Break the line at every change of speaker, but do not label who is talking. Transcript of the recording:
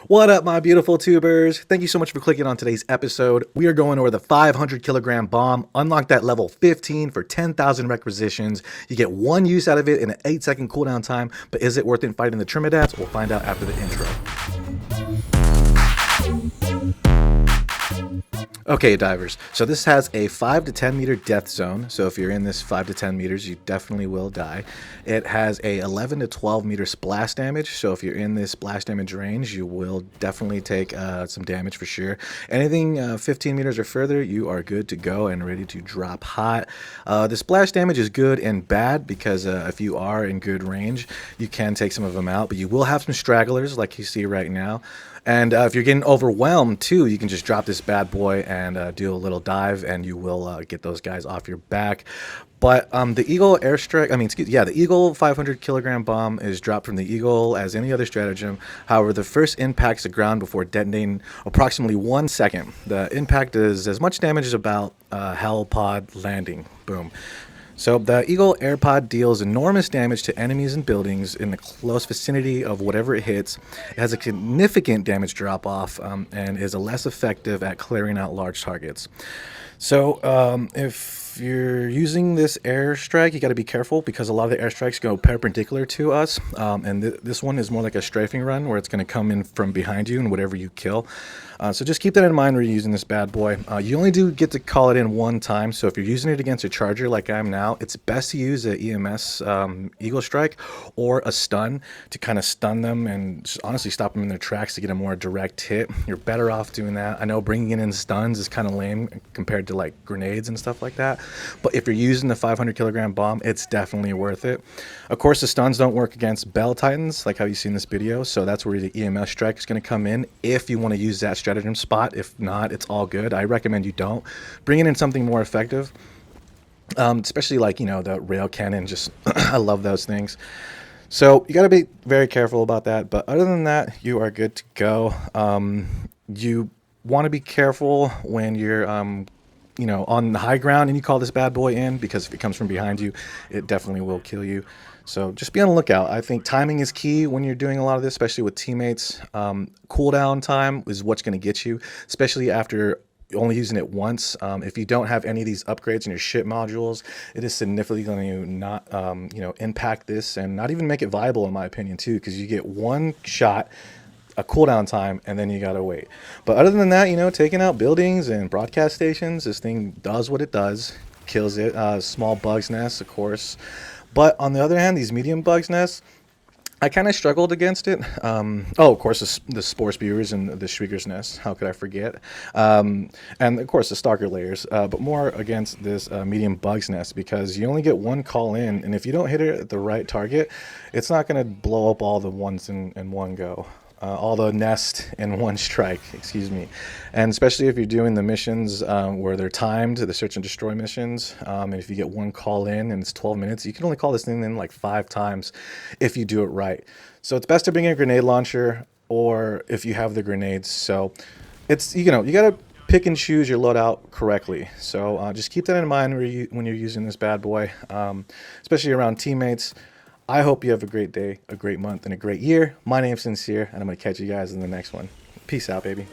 What up, my beautiful tubers? Thank you so much for clicking on today's episode. We are going over the 500 kilogram bomb. Unlock that level 15 for 10,000 requisitions. You get one use out of it in an 8-second cooldown time, but is it worth it fighting the Terminids? We'll find out after the intro. Okay, divers, so this has a 5 to 10 meter death zone, so if you're in this 5 to 10 meters, you definitely will die. It has a 11 to 12 meter splash damage, so if you're in this splash damage range, you will definitely take some damage for sure. Anything 15 meters or further, you are good to go and ready to drop hot. The splash damage is good and bad because if you are in good range, you can take some of them out, but you will have some stragglers like you see right now. And if you're getting overwhelmed too, you can just drop this bad boy and do a little dive, and you will get those guys off your back. But the Eagle airstrike, the Eagle 500 kilogram bomb is dropped from the Eagle as any other stratagem. However, the first impacts the ground before detonating approximately 1 second. The impact does as much damage as about Hell pod landing. Boom. So the Eagle AirPod deals enormous damage to enemies and buildings in the close vicinity of whatever it hits. It has a significant damage drop-off and is less effective at clearing out large targets. So if you're using this airstrike, you got to be careful because a lot of the airstrikes go perpendicular to us, and this one is more like a strafing run where it's going to come in from behind you and whatever you kill. So just keep that in mind when you're using this bad boy. You only do get to call it in one time, so if you're using it against a charger like I am now, it's best to use an EMS Eagle Strike or a stun to kind of stun them and just honestly stop them in their tracks to get a more direct hit. You're better off doing that. I know bringing in stuns is kind of lame compared to like grenades and stuff like that, but if you're using the 500 kilogram bomb, it's definitely worth it. Of course, the stuns don't work against Bell Titans like how you see in this video, so that's where the EMS Strike is going to come in if you want to use that stratagem spot. If not, it's all good. I recommend you don't. Bringing in something more effective, especially like, you know, the rail cannon. Just I love those things. So you got to be very careful about that. But other than that, you are good to go. You want to be careful when you're you know, on the high ground and you call this bad boy in, because if it comes from behind you, it definitely will kill you. So just be on the lookout. I think timing is key when you're doing a lot of this, especially with teammates. Cooldown time is what's going to get you, especially after only using it once. If you don't have any of these upgrades in your ship modules, it is significantly going to not you know, impact this and not even make it viable in my opinion too, because you get one shot, a cooldown time, and then you gotta wait. But other than that, you know, taking out buildings and broadcast stations, this thing does what it does, kills it. Small bugs nests, of course. But on the other hand, these medium bugs nests, I kind of struggled against it. Oh, of course, the spore spewers and the shrieker's nest. How could I forget? And of course, the stalker layers. But more against this medium bugs nest, because you only get one call in, and if you don't hit it at the right target, it's not going to blow up all the ones in one go. All the nest in one strike, excuse me. And especially if you're doing the missions where they're timed, the search and destroy missions, and if you get one call in and it's 12 minutes, you can only call this thing in like 5 times if you do it right. So it's best to bring in a grenade launcher, or if you have the grenades. So it's, you know, you got to pick and choose your loadout correctly. So just keep that in mind when you're using this bad boy, especially around teammates. I hope you have a great day, a great month, and a great year. My name's Sincere, and I'm going to catch you guys in the next one. Peace out, baby.